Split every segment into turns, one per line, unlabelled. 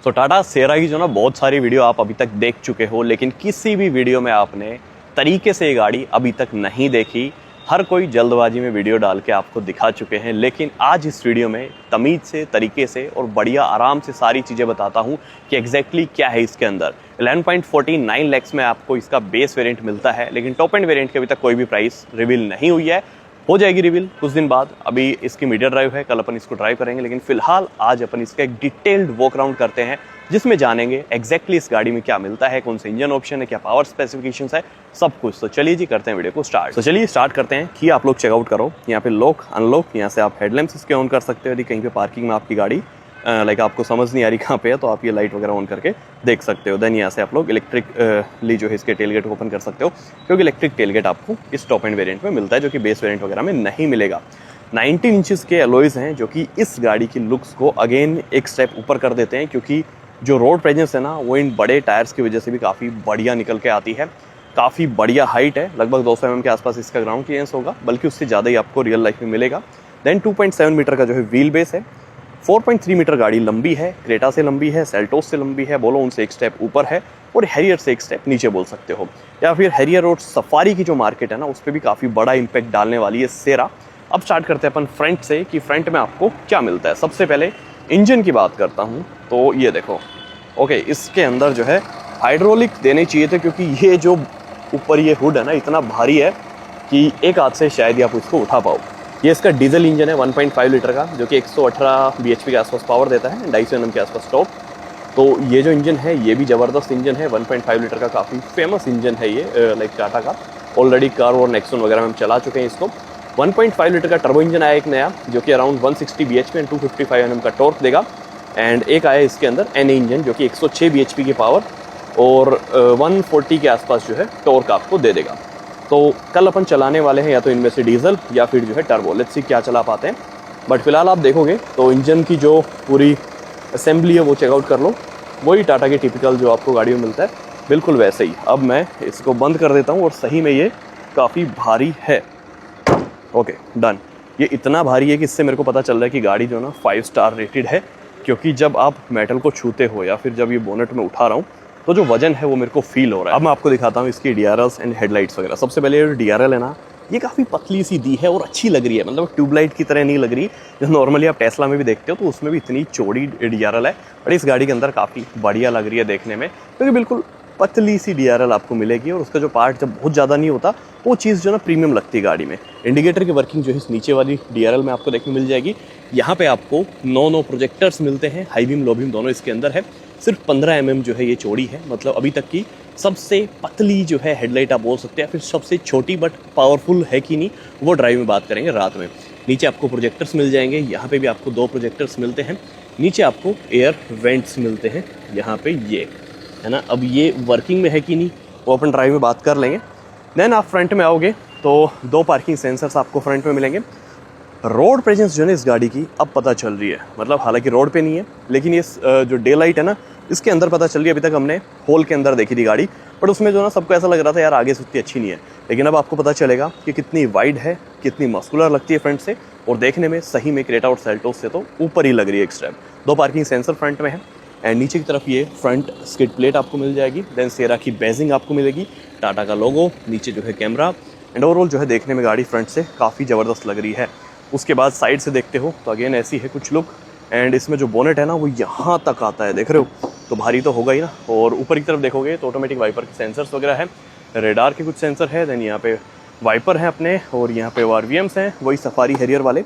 तो टाटा सेरा की जो ना बहुत सारी वीडियो आप अभी तक देख चुके हो, लेकिन किसी भी वीडियो में आपने तरीके से ये गाड़ी अभी तक नहीं देखी। हर कोई जल्दबाजी में वीडियो डाल के आपको दिखा चुके हैं, लेकिन आज इस वीडियो में तमीज़ से, तरीके से और बढ़िया आराम से सारी चीज़ें बताता हूँ कि एग्जैक्टली क्या है इसके अंदर। 11.49 लाख में आपको इसका बेस वेरिएंट मिलता है, लेकिन टॉप एंड वेरिएंट की अभी तक कोई भी प्राइस रिवील नहीं हुई है। हो जाएगी रिवील कुछ दिन बाद। अभी इसकी मीडिया ड्राइव है, कल अपन इसको ड्राइव करेंगे, लेकिन फिलहाल आज अपन इसका एक डिटेल्ड वॉक राउंड करते हैं, जिसमें जानेंगे एग्जैक्टली इस गाड़ी में क्या मिलता है, कौन सा इंजन ऑप्शन है, क्या पावर स्पेसिफिकेशंस है, सब कुछ। तो चलिए जी करते हैं वीडियो को स्टार्ट। तो चलिए स्टार्ट करते हैं कि आप लोग चेकआउट करो। यहाँ पे लॉक अनलॉक, यहाँ से आप हेडलैम्प्स इसके ऑन कर सकते हो। यदि कहीं पे पार्किंग में आपकी गाड़ी लाइक आपको समझ नहीं आ रही कहाँ पे है, तो आप ये लाइट वगैरह ऑन करके देख सकते हो। देन यहाँ से आप लोग इलेक्ट्रिकली जो है इसके टेलगेट को ओपन कर सकते हो, क्योंकि इलेक्ट्रिक टेलगेट आपको इस टॉप एंड वेरिएंट में मिलता है, जो कि बेस वेरिएंट वगैरह में नहीं मिलेगा। 19 इंचेस के एलॉयज हैं, जो कि इस गाड़ी की लुक्स को अगेन एक स्टेप ऊपर कर देते हैं, क्योंकि जो रोड प्रेजेंस है ना, वो इन बड़े टायर्स की वजह से भी काफ़ी बढ़िया निकल के आती है। काफ़ी बढ़िया हाइट है, लगभग 200 mm के आसपास इसका ग्राउंड क्लियरेंस होगा, बल्कि उससे ज़्यादा ही आपको रियल लाइफ में मिलेगा। देन 2.7 मीटर का जो है व्हील बेस है। 4.3 मीटर गाड़ी लंबी है, क्रेटा से लंबी है, सेल्टोस से लंबी है, बोलो उनसे एक स्टेप ऊपर है, और हैरियर से एक स्टेप नीचे बोल सकते हो। या फिर हैरियर और सफारी की जो मार्केट है ना, उस पर भी काफ़ी बड़ा इंपैक्ट डालने वाली है सेरा। अब स्टार्ट करते हैं अपन फ्रंट से कि फ्रंट में आपको क्या मिलता है। सबसे पहले इंजन की बात करता हूँ, तो ये देखो। ओके, इसके अंदर जो है हाइड्रोलिक देने चाहिए थे, क्योंकि ये जो ऊपर ये हुड है ना, इतना भारी है कि एक हाथ से शायद ही आप इसको उठा पाओ। ये इसका डीजल इंजन है 1.5 लीटर का, जो कि 118 bhp के आसपास पावर देता है, 250 Nm के आसपास टॉप। तो ये जो इंजन है ये भी ज़बरदस्त इंजन है, 1.5 लीटर का काफ़ी फेमस इंजन है ये लाइक टाटा का। ऑलरेडी कार और नेक्सॉन वगैरह में हम चला चुके हैं इसको। 1.5 लीटर का टर्बो इंजन आया एक नया, जो कि अराउंड 160 bhp एंड 255 Nm का टॉर्क देगा। एंड एक आया इसके अंदर NA इंजन, जो कि 106 bhp की पावर और 140 के आसपास जो है टॉर्क आपको दे देगा। तो कल अपन चलाने वाले हैं या तो इनमें से डीजल या फिर जो है टर्बो, लेट्स सी क्या चला पाते हैं। बट फिलहाल आप देखोगे तो इंजन की जो पूरी असेंबली है वो चेकआउट कर लो, वही टाटा के टिपिकल जो आपको गाड़ी में मिलता है, बिल्कुल वैसे ही। अब मैं इसको बंद कर देता हूँ, और सही में ये काफ़ी भारी है। Okay done. ये इतना भारी है कि इससे मेरे को पता चल रहा है कि गाड़ी जो ना 5 स्टार रेटेड है, क्योंकि जब आप मेटल को छूते हो या फिर जब ये बोनेट में उठा रहा हूँ, तो जो वजन है वो मेरे को फील हो रहा है। अब मैं आपको दिखाता हूँ इसकी DRLs एंड हेडलाइट्स वगैरह। सबसे पहले ये DRL है ना, ये काफ़ी पतली सी दी है और अच्छी लग रही है, मतलब ट्यूबलाइट की तरह नहीं लग रही, जो नॉर्मली आप टेस्ला में भी देखते हो, तो उसमें भी इतनी चौड़ी DRL है। बट इस गाड़ी के अंदर काफ़ी बढ़िया लग रही है देखने में, क्योंकि बिल्कुल पतली सी DRL आपको मिलेगी, और उसका जो पार्ट जब बहुत ज़्यादा नहीं होता, वो चीज़ जो ना प्रीमियम लगती है गाड़ी में। इंडिकेटर की वर्किंग जो है इस नीचे वाली DRL में आपको देखने मिल जाएगी। यहाँ पे आपको 9 प्रोजेक्टर्स मिलते हैं, हाई बीम लो बीम दोनों इसके अंदर है। सिर्फ 15 mm जो है ये चौड़ी है, मतलब अभी तक की सबसे पतली जो है हेडलाइट आप बोल सकते हैं, फिर सबसे छोटी बट पावरफुल है कि नहीं, वो ड्राइव में बात करेंगे रात में। नीचे आपको प्रोजेक्टर्स मिल जाएंगे, यहाँ पे भी आपको 2 प्रोजेक्टर्स मिलते हैं। नीचे आपको एयर वेंट्स मिलते हैं, यहाँ पे ये है ना। अब ये वर्किंग में है कि नहीं, वो अपन ड्राइव में बात कर लेंगे। देन आप फ्रंट में आओगे तो 2 पार्किंग सेंसर्स आपको फ्रंट में मिलेंगे। रोड प्रेजेंस जो है इस गाड़ी की अब पता चल रही है, मतलब हालांकि रोड पे नहीं है, लेकिन ये जो डे लाइट है ना, इसके अंदर पता चल रही है। अभी तक हमने होल के अंदर देखी थी गाड़ी, बट उसमें जो ना सबको ऐसा लग रहा था यार आगे से उतनी अच्छी नहीं है, लेकिन अब आपको पता चलेगा कि कितनी वाइड है, कितनी मस्कुलर लगती है फ्रंट से, और देखने में सही में क्रेटा और सेल्टोस से तो ऊपर ही लग रही है एक स्टेप। 2 पार्किंग सेंसर फ्रंट में है, एंड नीचे की तरफ ये फ्रंट स्किड प्लेट आपको मिल जाएगी। देन सेरा की बेजिंग आपको मिलेगी, टाटा का लोगो, नीचे जो है कैमरा, एंड ओवरऑल जो है देखने में गाड़ी फ्रंट से काफ़ी ज़बरदस्त लग रही है। उसके बाद साइड से देखते हो तो अगेन ऐसी है कुछ लुक, एंड इसमें जो बोनेट है ना वो यहाँ तक आता है, देख रहे हो, तो भारी तो होगा ही ना। और ऊपर की तरफ देखोगे तो ऑटोमेटिक वाइपर के सेंसर्स वगैरह है, रेडार के कुछ सेंसर है, देन यहाँ पे वाइपर हैं अपने, और यहाँ पे RVMs हैं, वही सफारी हैरियर वाले।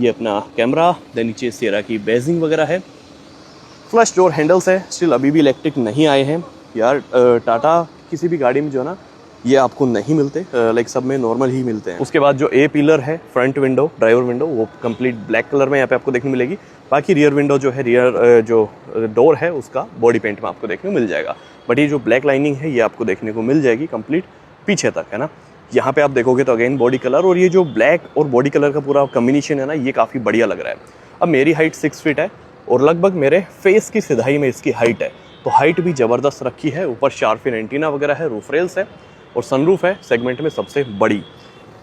ये अपना कैमरा, देन नीचे सेरा की बेजिंग वगैरह है, फ्लश डोर हैंडल्स है। स्टिल अभी भी इलेक्ट्रिक नहीं आए हैं यार, टाटा किसी भी गाड़ी में जो है ना ये आपको नहीं मिलते, लाइक सब में नॉर्मल ही मिलते हैं। उसके बाद जो A पिलर है, फ्रंट विंडो, ड्राइवर विंडो, वो कंप्लीट ब्लैक कलर में यहाँ पे आपको देखने मिलेगी। बाकी रियर विंडो जो है, रियर जो डोर है उसका बॉडी पेंट में आपको देखने को मिल जाएगा, बट ये जो ब्लैक लाइनिंग है ये आपको देखने को मिल जाएगी कंप्लीट पीछे तक, है ना। यहाँ पे आप देखोगे तो अगेन बॉडी कलर, और ये जो ब्लैक और बॉडी कलर का पूरा कम्बिनेशन है ना, ये काफ़ी बढ़िया लग रहा है। अब मेरी हाइट 6 फीट है, और लगभग मेरे फेस की सिधाई में इसकी हाइट है, तो हाइट भी ज़बरदस्त रखी है। ऊपर शार्प फिन एंटीना वगैरह है, रूफ रेल्स है, और सनरूफ है सेगमेंट में सबसे बड़ी।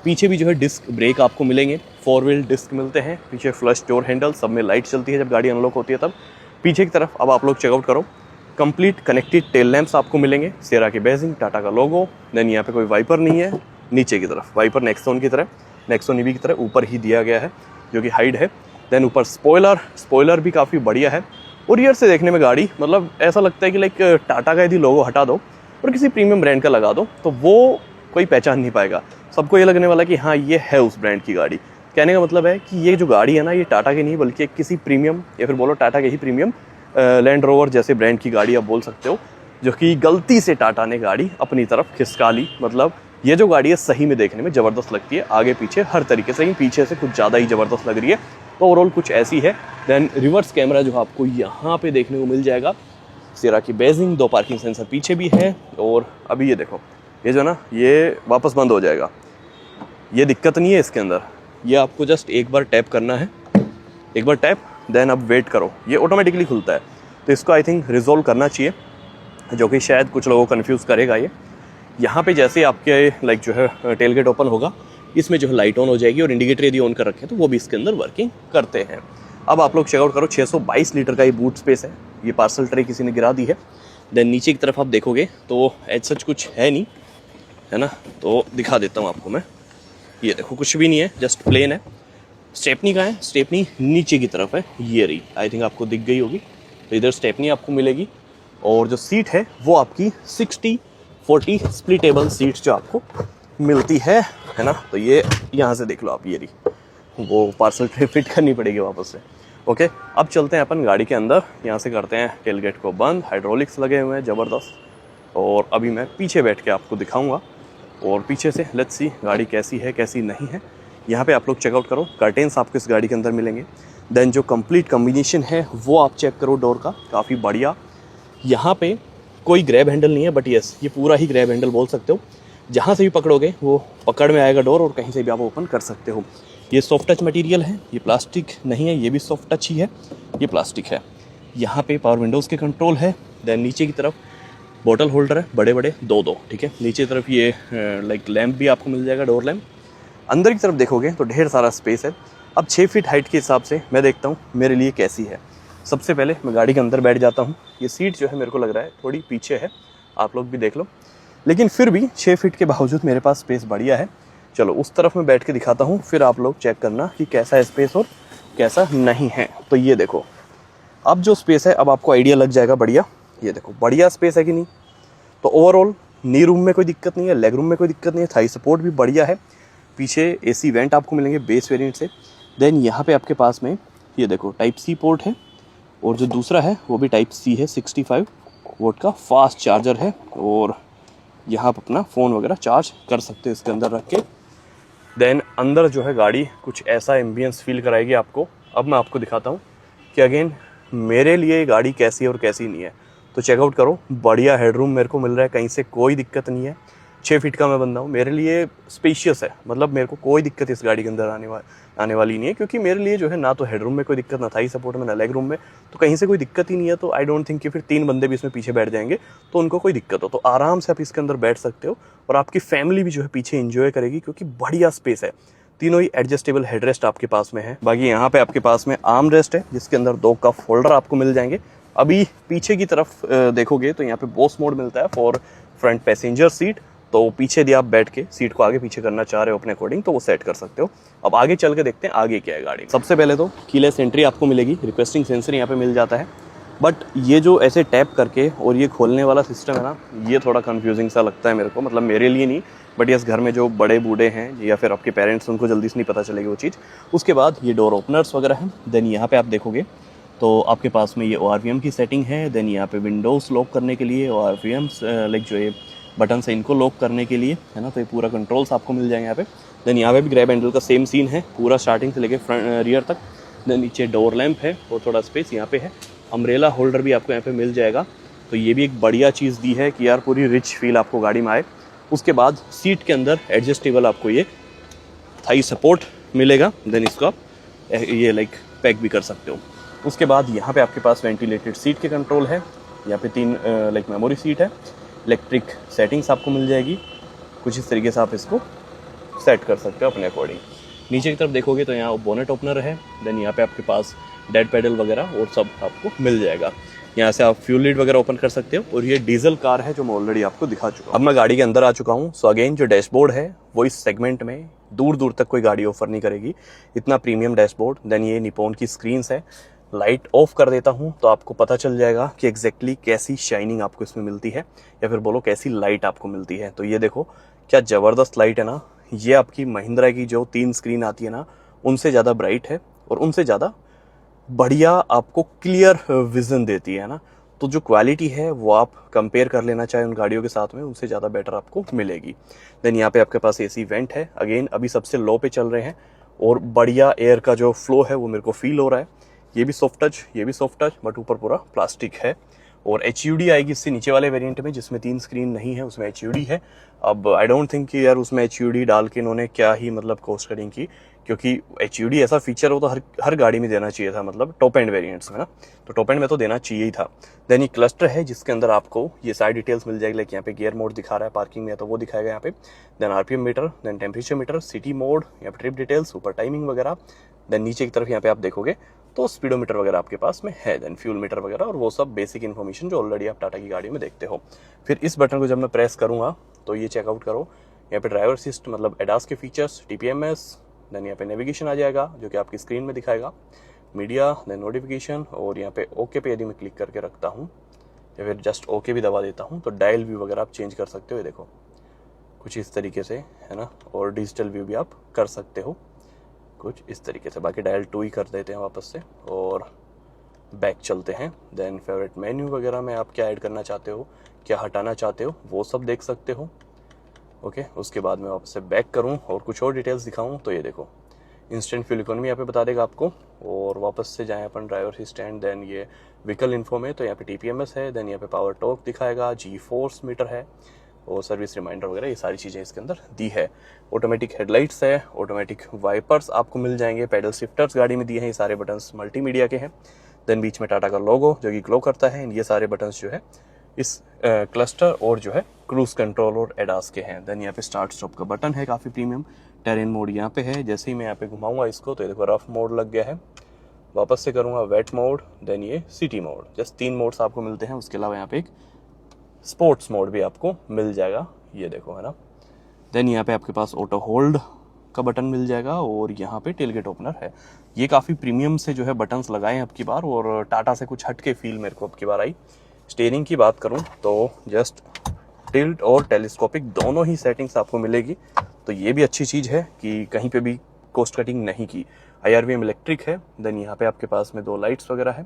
पीछे भी जो है डिस्क ब्रेक आपको मिलेंगे, 4 व्हील डिस्क मिलते हैं, पीछे फ्लश डोर हैंडल, सब में लाइट चलती है जब गाड़ी अनलॉक होती है तब। पीछे की तरफ अब आप लोग चेकआउट करो, कंप्लीट कनेक्टेड टेल लैंप्स आपको मिलेंगे, सेरा की बेजिंग, टाटा का लोगो। देन यहाँ पे कोई वाइपर नहीं है, नीचे की तरफ वाइपर नेक्सॉन की तरह, नेक्सॉन ईवी की तरह ऊपर ही दिया गया है जो कि हाइड है। देन ऊपर स्पॉइलर भी काफ़ी बढ़िया है। और रियर से देखने में गाड़ी मतलब ऐसा लगता है कि लाइक टाटा का यदि लोगो हटा दो और किसी प्रीमियम ब्रांड का लगा दो तो वो कोई पहचान नहीं पाएगा। सबको ये लगने वाला कि हाँ ये है उस ब्रांड की गाड़ी। कहने का मतलब है कि ये जो गाड़ी है ना, ये टाटा की नहीं बल्कि किसी प्रीमियम या फिर बोलो टाटा के ही प्रीमियम लैंड रोवर जैसे ब्रांड की गाड़ी आप बोल सकते हो, जो कि गलती से टाटा ने गाड़ी अपनी तरफ खिसका ली। मतलब ये जो गाड़ी है सही में देखने में ज़बरदस्त लगती है, आगे पीछे हर तरीके से, पीछे से कुछ ज़्यादा ही ज़बरदस्त लग रही है। तो ओवरऑल कुछ ऐसी है। देन रिवर्स कैमरा जो आपको यहाँ पे देखने को मिल जाएगा, सेरा की बेजिंग, 2 पार्किंग सेंसर पीछे भी है। और अभी ये देखो, ये जो ना ये वापस बंद हो जाएगा, ये दिक्कत नहीं है इसके अंदर। ये आपको जस्ट एक बार टैप करना है, एक बार टैप, देन अब वेट करो, ये ऑटोमेटिकली खुलता है। तो इसको आई थिंक रिजोल्व करना चाहिए, जो कि शायद कुछ लोगों को कन्फ्यूज़ करेगा। ये यहाँ पे जैसे आपके लाइक जो है टेल गेट ओपन होगा, इसमें जो है लाइट ऑन हो जाएगी और इंडिकेटर यदि ऑन कर रखे तो वो भी इसके अंदर वर्किंग करते हैं। अब आप लोग चेकआउट करो, 622 लीटर का ये बूट स्पेस है। ये पार्सल ट्रे किसी ने गिरा दी है। देन नीचे की तरफ आप देखोगे तो एज सच कुछ है नहीं, है ना, तो दिखा देता हूँ आपको मैं। ये देखो कुछ भी नहीं है, जस्ट प्लेन है। स्टेपनी कहाँ है? स्टेपनी नीचे की तरफ है, ये रही, आई थिंक आपको दिख गई होगी। तो इधर स्टेपनी आपको मिलेगी और जो सीट है वो आपकी 60-40 स्प्लिटेबल सीट्स जो आपको मिलती है ना। तो ये यहाँ से देख लो आप, ये रही, वो पार्सल ट्रे फिट करनी पड़ेगी वापस से। ओके, अब चलते हैं अपन गाड़ी के अंदर, यहाँ से करते हैं टेलगेट को बंद। हाइड्रोलिक्स लगे हुए हैं ज़बरदस्त। और अभी मैं पीछे बैठ के आपको दिखाऊंगा और पीछे से लेट्स सी गाड़ी कैसी है कैसी नहीं है। यहाँ पे आप लोग चेकआउट करो, कर्टेन्स आपको इस गाड़ी के अंदर मिलेंगे। देन जो कंप्लीट कॉम्बिनेशन है वो आप चेक करो डोर का, काफ़ी बढ़िया। यहाँ पे कोई ग्रैब हैंडल नहीं है, बट यस ये पूरा ही ग्रैब हैंडल बोल सकते हो। जहाँ से भी पकड़ोगे वो पकड़ में आएगा डोर और कहीं से भी आप ओपन कर सकते हो। ये सॉफ्ट टच मटेरियल है, ये प्लास्टिक नहीं है, ये भी सॉफ्ट टच ही है, ये प्लास्टिक है। यहाँ पे पावर विंडोज़ के कंट्रोल है। देन नीचे की तरफ बॉटल होल्डर है, बड़े बड़े 2-2, ठीक है। नीचे की तरफ ये लाइक लैंप भी आपको मिल जाएगा, डोर लैंप। अंदर की तरफ देखोगे तो ढेर सारा स्पेस है। अब 6 फीट हाइट के हिसाब से मैं देखता हूँ मेरे लिए कैसी है। सबसे पहले मैं गाड़ी के अंदर बैठ जाता हूँ। ये सीट जो है मेरे को लग रहा है थोड़ी पीछे है, आप लोग भी देख लो, लेकिन फिर भी 6 फीट के बावजूद मेरे पास स्पेस बढ़िया है। चलो उस तरफ मैं बैठ के दिखाता हूँ, फिर आप लोग चेक करना कि कैसा है स्पेस और कैसा नहीं है। तो ये देखो, अब जो स्पेस है अब आपको आइडिया लग जाएगा बढ़िया। ये देखो बढ़िया स्पेस है कि नहीं। तो ओवरऑल नी रूम में कोई दिक्कत नहीं है, लेग रूम में कोई दिक्कत नहीं है, थाई सपोर्ट भी बढ़िया है। पीछे एसी वेंट आपको मिलेंगे बेस वेरिएंट से। देन यहाँ पे आपके पास में ये देखो टाइप सी पोर्ट है और जो दूसरा है वो भी टाइप सी है। 65 वोल्ट का फास्ट चार्जर है और यहाँ आप अपना फ़ोन वगैरह चार्ज कर सकते हो इसके अंदर रख के। देन अंदर जो है गाड़ी कुछ ऐसा एम्बियंस फील कराएगी आपको। अब मैं आपको दिखाता हूँ कि अगेन मेरे लिए गाड़ी कैसी है और कैसी नहीं है। तो चेकआउट करो, बढ़िया हेडरूम मेरे को मिल रहा है, कहीं से कोई दिक्कत नहीं है। 6 फीट का मैं बंदा हूँ, मेरे लिए स्पेशियस है, मतलब मेरे को कोई दिक्कत इस गाड़ी के अंदर आने वाली नहीं है, क्योंकि मेरे लिए जो है ना तो हेडरूम में कोई दिक्कत, ना थाई सपोर्ट में, ना लेग रूम में, तो कहीं से कोई दिक्कत ही नहीं है। तो आई डोंट थिंक कि फिर 3 बंदे भी इसमें पीछे बैठ जाएंगे तो उनको कोई दिक्कत हो। तो आराम से आप इसके अंदर बैठ सकते हो और आपकी फैमिली भी जो है पीछे इंजॉय करेगी, क्योंकि बढ़िया स्पेस है। तीनों ही एडजस्टेबल हेडरेस्ट आपके पास में है। बाकी यहाँ पे आपके पास में आर्म रेस्ट है जिसके अंदर 2 कप होल्डर आपको मिल जाएंगे। अभी पीछे की तरफ देखोगे तो यहाँ पे बोस मोड मिलता है फॉर फ्रंट पैसेंजर सीट। तो पीछे यदि आप बैठ के सीट को आगे पीछे करना चाह रहे हो अपने अकॉर्डिंग तो वो सेट कर सकते हो। अब आगे चल के देखते हैं आगे क्या है गाड़ी। सबसे पहले तो कीलेस एंट्री आपको मिलेगी, रिक्वेस्टिंग सेंसर यहाँ पे मिल जाता है। बट ये जो ऐसे टैप करके और ये खोलने वाला सिस्टम है ना, ये थोड़ा कंफ्यूजिंग सा लगता है मेरे को, मतलब मेरे लिए नहीं, बट यस घर में जो बड़े बूढ़े हैं या फिर आपके पेरेंट्स, उनको जल्दी से नहीं पता चलेगी वो चीज़। उसके बाद ये डोर ओपनर्स वगैरह हैं। देन यहाँ पे आप देखोगे तो आपके पास में ये ORVM की सेटिंग है। देन यहाँ पे विंडोज़ लॉक करने के लिए ORVM लाइक जो ये बटन से इनको लॉक करने के लिए, है ना, तो ये पूरा कंट्रोल्स आपको मिल जाएंगे यहाँ पे। देन यहाँ पे भी ग्रैब हैंडल का सेम सीन है पूरा स्टार्टिंग से लेके फ्रंट रियर तक। देन नीचे डोर लैंप है और थोड़ा स्पेस यहाँ पे है। अम्ब्रेला होल्डर भी आपको यहाँ पे मिल जाएगा। तो ये भी एक बढ़िया चीज़ दी है कि यार पूरी रिच फील आपको गाड़ी में आए। उसके बाद सीट के अंदर एडजस्टेबल आपको ये थाई सपोर्ट मिलेगा। देन इसको आप ये लाइक पैक भी कर सकते हो। उसके बाद यहाँ पे आपके पास वेंटिलेटेड सीट के कंट्रोल है। यहाँ पे 3 लाइक मेमोरी सीट है। इलेक्ट्रिक सेटिंग्स आपको मिल जाएगी, कुछ इस तरीके से आप इसको सेट कर सकते हो अपने अकॉर्डिंग। नीचे की तरफ देखोगे तो यहाँ बोनेट ओपनर है, देन यहाँ पे आपके पास डेड पेडल वगैरह और सब आपको मिल जाएगा। यहाँ से आप फ्यूल लीड वगैरह ओपन कर सकते हो, और ये डीजल कार है जो मैं ऑलरेडी आपको दिखा चुका हूँ। अब मैं गाड़ी के अंदर आ चुका हूँ। सो अगेन जो डैशबोर्ड है वो इस सेगमेंट में दूर दूर तक कोई गाड़ी ऑफर नहीं करेगी, इतना प्रीमियम डैशबोर्ड। देन ये निपॉन की स्क्रीन्स है। लाइट ऑफ कर देता हूँ तो आपको पता चल जाएगा कि एग्जैक्टली कैसी शाइनिंग आपको इसमें मिलती है, या फिर बोलो कैसी लाइट आपको मिलती है। तो ये देखो क्या ज़बरदस्त लाइट है ना। ये आपकी महिंद्रा की जो 3 स्क्रीन आती है ना, उनसे ज़्यादा ब्राइट है और उनसे ज़्यादा बढ़िया आपको क्लियर विजन देती है ना। तो जो क्वालिटी है वो आप कंपेयर कर लेना चाहे उन गाड़ियों के साथ में, उनसे ज़्यादा बेटर आपको मिलेगी। देन यहाँ पे आपके पास एसी वेंट है, अगेन अभी सबसे लो पे चल रहे हैं, और बढ़िया एयर का जो फ्लो है वो मेरे को फील हो रहा है। ये भी सॉफ्ट टच, ये भी सॉफ्ट टच, बट ऊपर पूरा प्लास्टिक है। और HUD आएगी इससे नीचे वाले वेरिएंट में, जिसमें 3 स्क्रीन नहीं है उसमें HUD है। अब आई डोंट थिंक कि यार उसमें HUD डाल के इन्होंने क्या ही मतलब कॉस्ट कटिंग की, क्योंकि HUD ऐसा फीचर हो तो हर गाड़ी में देना चाहिए था, मतलब टॉप एंड वेरिएंट्स में ना, तो टॉप एंड में तो देना चाहिए ही था। देन ये क्लस्टर है जिसके अंदर आपको ये सारी डिटेल्स मिल जाएगी, लाइक यहाँ पे गियर मोड दिखा रहा है, पार्किंग में है तो वो दिखाएगा यहाँ पे। Then RPM meter, then temperature meter, city mode, यहाँ पे ट्रिप डिटेल्स, ऊपर टाइमिंग वगैरह। देन नीचे की तरफ यहाँ पे आप देखोगे तो स्पीडोमीटर वगैरह आपके पास में है, देन फ्यूल मीटर वगैरह, और वो सब बेसिक इन्फॉर्मेशन जो ऑलरेडी आप टाटा की गाड़ी में देखते हो। फिर इस बटन को जब मैं प्रेस करूँगा तो ये चेकआउट करो, यहाँ पे ड्राइवर असिस्ट मतलब एडास के फीचर्स, TPMS, देन यहाँ पे नेविगेशन आ जाएगा जो कि आपकी स्क्रीन में दिखाएगा, मीडिया, देन नोटिफिकेशन, और यहाँ पे ओके पे यदि मैं क्लिक करके रखता हूँ या फिर जस्ट ओके भी दबा देता हूँ तो डायल व्यू वगैरह आप चेंज कर सकते हो। ये देखो कुछ इस तरीके से है ना, और डिजिटल व्यू भी आप कर सकते हो कुछ इस तरीके से। बाकी डायल 2 ही कर देते हैं वापस से, और बैक चलते हैं। देन फेवरेट मेन्यू वगैरह में आप क्या ऐड करना चाहते हो, क्या हटाना चाहते हो, वो सब देख सकते हो। ओके, उसके बाद मैं वापस से बैक करूं और कुछ और डिटेल्स दिखाऊं तो ये देखो इंस्टेंट फ्यूल इकोनॉमी यहाँ पे बता देगा आपको। और वापस से जाएं अपन ड्राइवर असिस्टेंट, देन ये व्हीकल इन्फो में तो यहाँ पे TPMS है, देन यहाँ पे पावर टॉर्क दिखाएगा, G-फोर्स मीटर है, और सर्विस रिमाइंडर वगैरह, ये सारी चीज़ें इसके अंदर दी है। ऑटोमेटिक हेडलाइट्स है, ऑटोमेटिक वाइपर्स आपको मिल जाएंगे, पैडल शिफ्टर्स गाड़ी में दिए हैं, ये सारे बटन्स मल्टीमीडिया के हैं। देन बीच में टाटा का लोगो जो कि ग्लो करता है, ये सारे बटन्स जो है इस क्लस्टर और जो है क्रूज कंट्रोल और एडास के हैं। देन यहाँ पे स्टार्ट स्टॉप का बटन है, काफ़ी प्रीमियम। टेरेन मोड यहाँ पे है, जैसे ही मैं यहाँ पे घुमाऊंगा इसको तो ये देखो रफ मोड लग गया है। वापस से करूँगा वेट मोड, देन ये सिटी मोड, जस्ट 3 मोड्स आपको मिलते हैं। उसके अलावा यहाँ पे एक स्पोर्ट्स मोड भी आपको मिल जाएगा, ये देखो है ना। देन यहाँ पे आपके पास ऑटो होल्ड का बटन मिल जाएगा, और यहाँ पे टेलगेट ओपनर है। ये काफ़ी प्रीमियम से जो है बटन्स लगाए हैं अब की बार, और टाटा से कुछ हट के फील मेरे को अब की बार आई। स्टीयरिंग की बात करूँ तो जस्ट टिल्ट और टेलीस्कोपिक दोनों ही सेटिंग्स आपको मिलेगी, तो ये भी अच्छी चीज़ है कि कहीं पे भी कॉस्ट कटिंग नहीं की। IRVM इलेक्ट्रिक है। देन यहाँ पे आपके पास में 2 लाइट्स वगैरह है,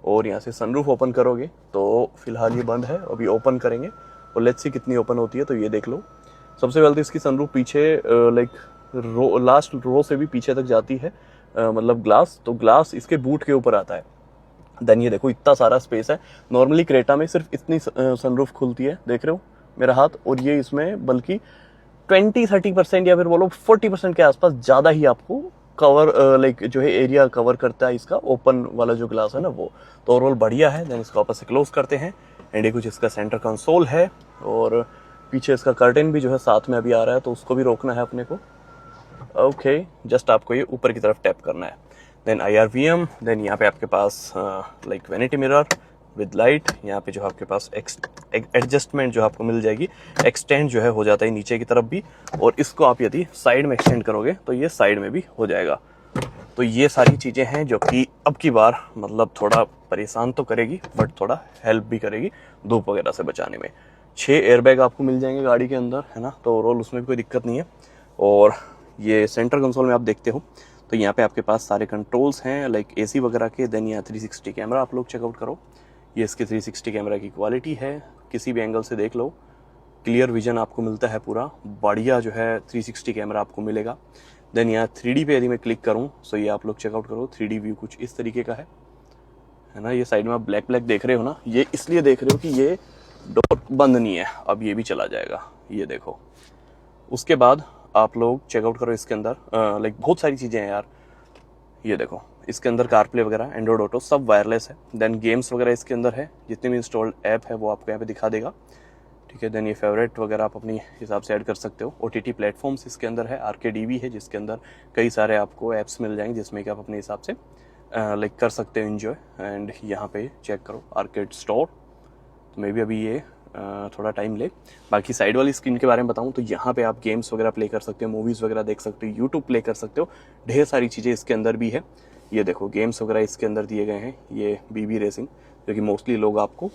और यहाँ से सनरूफ ओपन करोगे तो फिलहाल ये बंद है, अभी ओपन करेंगे और लेट्स सी कितनी ओपन होती है। तो ये देख लो, सबसे पहले तो इसकी सनरूफ पीछे लाइक लास्ट रो से भी पीछे तक जाती है, मतलब ग्लास, तो ग्लास इसके बूट के ऊपर आता है। देन ये देखो इतना सारा स्पेस है। नॉर्मली क्रेटा में सिर्फ इतनी सनरूफ खुलती है, देख रहे हो मेरा हाथ, और ये इसमें बल्कि 20-30% या फिर बोलो 40% के आसपास ज़्यादा ही आपको कवर लाइक जो है एरिया कवर करता है इसका ओपन वाला जो ग्लास है ना वो। तो ओवरऑल बढ़िया है। देन इसको वापस से क्लोज करते हैं, एंड ये कुछ इसका सेंटर कंसोल है, और पीछे इसका कर्टेन भी जो है साथ में अभी आ रहा है, तो उसको भी रोकना है अपने को। ओके, जस्ट आपको ये ऊपर की तरफ टैप करना है। देन IRVM, देन यहाँ पे आपके पास like vanity mirror with light, यहाँ पे जो आपके पास एडजस्टमेंट जो आपको मिल जाएगी, एक्सटेंड जो है हो जाता है नीचे की तरफ भी, और इसको आप यदि साइड में एक्सटेंड करोगे तो ये साइड में भी हो जाएगा। तो ये सारी चीज़ें हैं जो कि अब की बार मतलब थोड़ा परेशान तो करेगी, बट थोड़ा हेल्प भी करेगी धूप वगैरह से बचाने में। 6 एयरबैग आपको मिल जाएंगे गाड़ी के अंदर, है ना, तो ओवरऑल उसमें भी कोई दिक्कत नहीं है। और ये सेंटर कंसोल में आप देखते हो तो यहाँ पे आपके पास सारे कंट्रोल्स हैं लाइक AC वगैरह के। देन यहाँ 360 कैमरा आप लोग चेकआउट करो, ये इसके 360 कैमरा की क्वालिटी है, किसी भी एंगल से देख लो क्लियर विजन आपको मिलता है, पूरा बढ़िया जो है 360 कैमरा आपको मिलेगा। देन यहाँ 3D पे यदि मैं क्लिक करूँ सो ये आप लोग चेकआउट करो, 3D व्यू कुछ इस तरीके का है ना। ये साइड में आप ब्लैक ब्लैक देख रहे हो ना, ये इसलिए देख रहे हो कि ये डोर बंद नहीं है, अब ये भी चला जाएगा, ये देखो। उसके बाद आप लोग चेकआउट करो इसके अंदर लाइक बहुत सारी चीज़ें हैं यार, ये देखो इसके अंदर कारप्ले वगैरह, एंड्रॉइड ऑटो सब वायरलेस है। देन गेम्स वगैरह इसके अंदर है, जितने भी इंस्टॉल्ड ऐप है वो आपको यहाँ पे दिखा देगा। ठीक है। देन ये फेवरेट वगैरह आप अपनी हिसाब से ऐड कर सकते हो। OTT प्लेटफॉर्म्स इसके अंदर है, RKDV है जिसके अंदर कई सारे आपको ऐप्स मिल जाएंगे जिसमें कि आप अपने हिसाब से लाइक कर सकते हो एंजॉय। एंड यहाँ पे चेक करो आर्केड स्टोर, तो मे भी अभी ये थोड़ा टाइम ले। बाकी साइड वाली स्क्रीन के बारे में बताऊँ तो यहाँ पे आप गेम्स वगैरह प्ले कर सकते हो, मूवीज़ वगैरह देख सकते हो, यूट्यूब प्ले कर सकते हो, ढेर सारी चीज़ें इसके अंदर भी है। ये देखो गेम्स वगैरह इसके अंदर दिए गए हैं। ये BB रेसिंग जो कि मोस्टली लोग आपको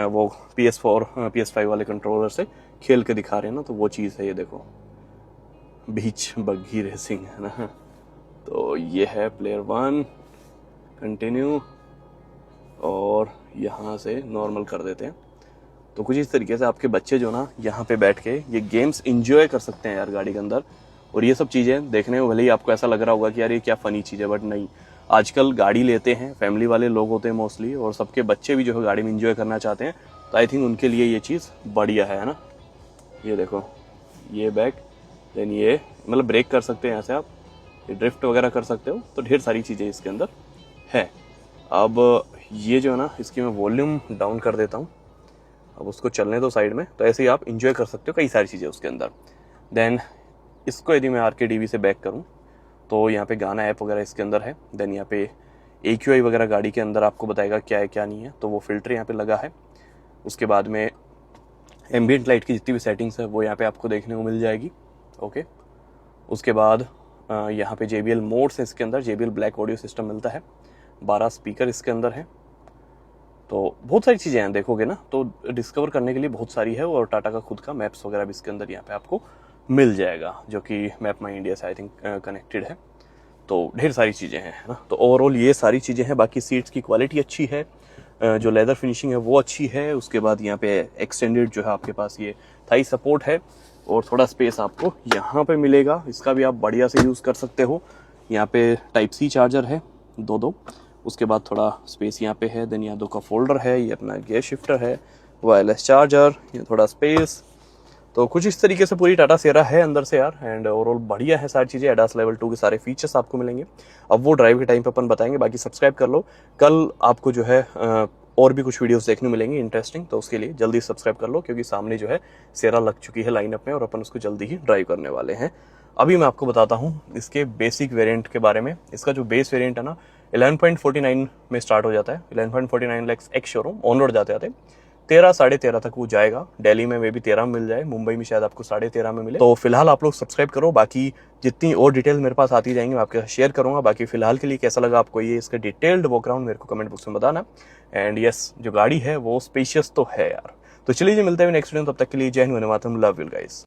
वो PS4 PS5 वाले कंट्रोलर से खेल के दिखा रहे हैं ना, तो वो चीज़ है। ये देखो बीच बग्गी रेसिंग है ना। तो ये है प्लेयर 1, कंटिन्यू, और यहाँ से नॉर्मल कर देते हैं। तो कुछ इस तरीके से आपके बच्चे जो ना यहाँ पे बैठ के ये गेम्स इंजॉय कर सकते हैं यार गाड़ी के अंदर। और ये सब चीज़ें देखने में भले ही आपको ऐसा लग रहा होगा कि यार ये क्या फ़नी चीज़ है, बट नहीं, आजकल गाड़ी लेते हैं फैमिली वाले लोग होते हैं मोस्टली, और सबके बच्चे भी जो है गाड़ी में इंजॉय करना चाहते हैं, तो आई थिंक उनके लिए ये चीज़ बढ़िया है ना। ये देखो ये बैक, देन ये मतलब ब्रेक कर सकते हैं यहाँ से आप, ये ड्रिफ्ट वगैरह कर सकते हो, तो ढेर सारी चीज़ें इसके अंदर है। अब ये जो है ना इसकी मैं वॉल्यूम डाउन कर देता हूँ, अब उसको चलने दो साइड में, तो ऐसे ही आप इंजॉय कर सकते हो कई सारी चीज़ें उसके अंदर। देन इसको यदि मैं RKDV से बैक करूँ तो यहाँ पे गाना ऐप वगैरह इसके अंदर है। देन यहाँ पे AQI वगैरह गाड़ी के अंदर आपको बताएगा क्या है क्या नहीं है, तो वो फिल्टर यहाँ पे लगा है। उसके बाद में एम्बियंट लाइट की जितनी भी सेटिंग्स है वो यहाँ पे आपको देखने को मिल जाएगी। ओके, उसके बाद यहाँ पे JBL मोड्स है इसके अंदर, JBL ब्लैक ऑडियो सिस्टम मिलता है, 12 स्पीकर इसके अंदर है। तो बहुत सारी चीज़ें हैं, देखोगे ना तो डिस्कवर करने के लिए बहुत सारी है। और टाटा का खुद का मैप्स वगैरह भी इसके अंदर यहाँ पे आपको मिल जाएगा, जो कि मैप माई इंडिया से आई थिंक कनेक्टेड है। तो ढेर सारी चीज़ें हैं ना। तो ओवरऑल ये सारी चीज़ें हैं। बाकी सीट्स की क्वालिटी अच्छी है, जो लेदर फिनिशिंग है वो अच्छी है। उसके बाद यहाँ पे एक्सटेंडेड जो है आपके पास ये थाई सपोर्ट है, और थोड़ा स्पेस आपको यहाँ पे मिलेगा, इसका भी आप बढ़िया से यूज़ कर सकते हो। यहाँ पे Type-C चार्जर है दो। उसके बाद थोड़ा स्पेस यहाँ पे है। देन यहाँ 2 का फोल्डर है, ये अपना गियर शिफ्टर है, वायरलेस चार्जर, ये थोड़ा स्पेस। तो कुछ इस तरीके से पूरी टाटा सेरा है अंदर से यार। एंड ओवरऑल बढ़िया है सारी चीज़ें। ADAS लेवल 2 के सारे फीचर्स आपको मिलेंगे। अब वो ड्राइव के टाइम पे अपन बताएंगे। बाकी सब्सक्राइब कर लो, कल आपको जो है और भी कुछ वीडियोस देखने मिलेंगे इंटरेस्टिंग, तो उसके लिए जल्दी सब्सक्राइब कर लो, क्योंकि सामने जो है सेरा लग चुकी है लाइनअप में और अपन उसको जल्दी ही ड्राइव करने वाले हैं। अभी मैं आपको बताता हूँ इसके बेसिक वेरिएंट के बारे में। इसका जो बेस वेरिएंट है ना 11.49 में स्टार्ट हो जाता है, 11.49 lakh ex showroom on road जाते जाते 13 साढ़े 13 तक वो जाएगा। दिल्ली में वे भी 13 में मिल जाए, मुंबई में शायद आपको 13.5 में मिले। तो फिलहाल आप लोग सब्सक्राइब करो, बाकी जितनी और डिटेल मेरे पास आती जाएंगी मैं आपके साथ शेयर करूंगा। बाकी फिलहाल के लिए कैसा लगा आपको ये इसका डिटेल्ड बैकग्राउंड मेरे को कमेंट बॉक्स में बताना। एंड यस, जो गाड़ी है वो स्पेशियस तो है यार। तो चलिए जी, मिलते हैं नेक्स्ट वीडियो, तब तक के लिए जय Hind, Vande Mataram, love you guys.